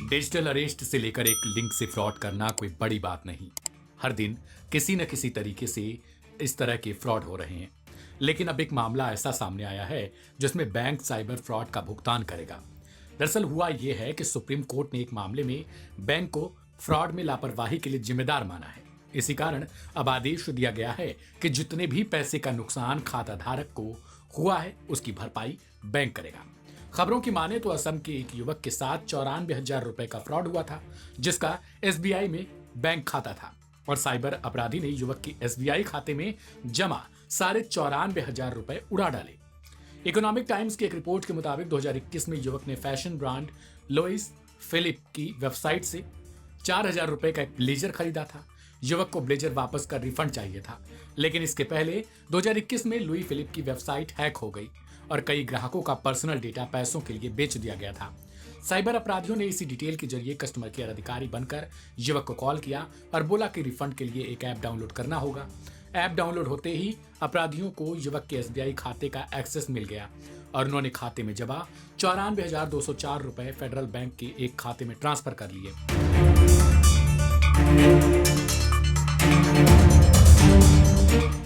Digital arrest से लेकर एक लिंक से फ्रॉड करना कोई बड़ी बात नहीं। हर दिन किसी न किसी तरीके से इस तरह के फ्रॉड हो रहे हैं। लेकिन अब एक मामला ऐसा सामने आया है जिसमें बैंक साइबर फ्रॉड का भुगतान करेगा। दरअसल हुआ यह है कि सुप्रीम कोर्ट ने एक मामले में बैंक को फ्रॉड में लापरवाही के लिए जिम्मेदार माना है। इसी कारण अब आदेश दिया गया है कि जितने भी पैसे का नुकसान खाता धारक को हुआ है उसकी भरपाई बैंक करेगा। खबरों की माने तो असम के एक युवक के साथ 94,000 रुपए का फ्रॉड हुआ था, जिसका एसबीआई में बैंक खाता था और साइबर अपराधी ने युवक के एसबीआई खाते में जमा 94,500 रुपए उड़ा डाले। इकोनॉमिक टाइम्स की एक रिपोर्ट के मुताबिक 2021 में युवक ने फैशन ब्रांड लुइस फिलिप की वेबसाइट से 4,000 रुपए का एक ब्लेजर खरीदा था। युवक को ब्लेजर वापस का रिफंड चाहिए था, लेकिन इसके पहले 2021 में लुई फिलिप की वेबसाइट हैक हो गई और कई ग्राहकों का पर्सनल डेटा पैसों के लिए बेच दिया गया था। साइबर अपराधियों ने इसी डिटेल के जरिए कस्टमर केयर अधिकारी बनकर युवक को कॉल किया और बोला कि रिफंड के लिए एक ऐप डाउनलोड करना होगा। ऐप डाउनलोड होते ही अपराधियों को युवक के एसबीआई खाते का एक्सेस मिल गया और उन्होंने खाते में जमा 94,204 रुपए फेडरल बैंक के एक खाते में ट्रांसफर कर लिए।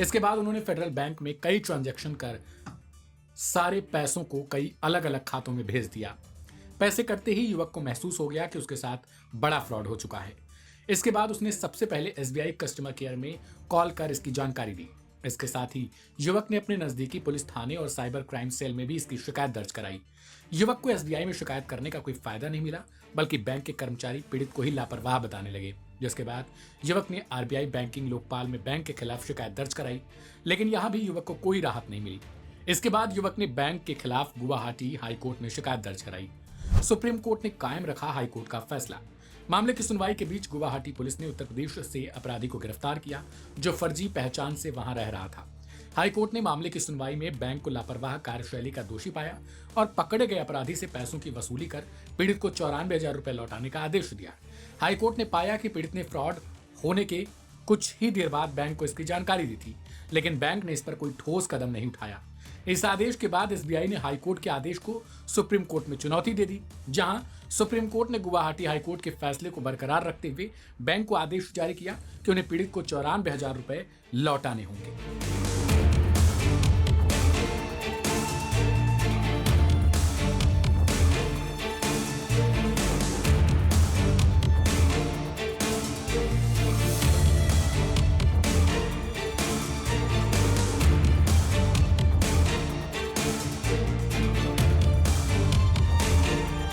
इसके बाद उन्होंने फेडरल बैंक में कई ट्रांजैक्शन कर सारे पैसों को कई अलग अलग खातों में भेज दिया। पैसे कटते ही युवक को महसूस हो गया कि उसके साथ बड़ा फ्रॉड हो चुका है। इसके बाद उसने सबसे पहले एसबीआई कस्टमर केयर में कॉल कर इसकी जानकारी दी। इसके साथ ही युवक ने अपने नजदीकी पुलिस थाने और साइबर क्राइम सेल में भी इसकी शिकायत दर्ज कराई। युवक को एसबीआई में शिकायत करने का कोई फायदा नहीं मिला, बल्कि बैंक के कर्मचारी पीड़ित को ही लापरवाह बताने लगे, जिसके बाद युवक ने आरबीआई बैंकिंग लोकपाल में बैंक के खिलाफ शिकायत दर्ज कराई, लेकिन यहां भी युवक को कोई राहत नहीं मिली। इसके बाद युवक ने बैंक के खिलाफ गुवाहाटी हाईकोर्ट में शिकायत दर्ज कराई। सुप्रीम कोर्ट ने कायम रखा हाईकोर्ट का फैसला। मामले की सुनवाई के बीच गुवाहाटी पुलिस ने उत्तर प्रदेश से अपराधी को गिरफ्तार किया जो फर्जी पहचान से वहां रह रहा था। हाईकोर्ट ने मामले की सुनवाई में बैंक को लापरवाह कार्यशैली का दोषी पाया और पकड़े गए अपराधी से पैसों की वसूली कर पीड़ित को 94,000 रुपए लौटाने का आदेश दिया। हाईकोर्ट ने पाया कि पीड़ित ने फ्रॉड होने के कुछ ही देर बाद बैंक को इसकी जानकारी दी थी, लेकिन बैंक ने इस पर कोई ठोस कदम नहीं उठाया। इस आदेश के बाद एसबीआई ने हाईकोर्ट के आदेश को सुप्रीम कोर्ट में चुनौती दे दी, जहां सुप्रीम कोर्ट ने गुवाहाटी हाईकोर्ट के फैसले को बरकरार रखते हुए बैंक को आदेश जारी किया कि उन्हें पीड़ित को 94,000 रुपए लौटाने होंगे।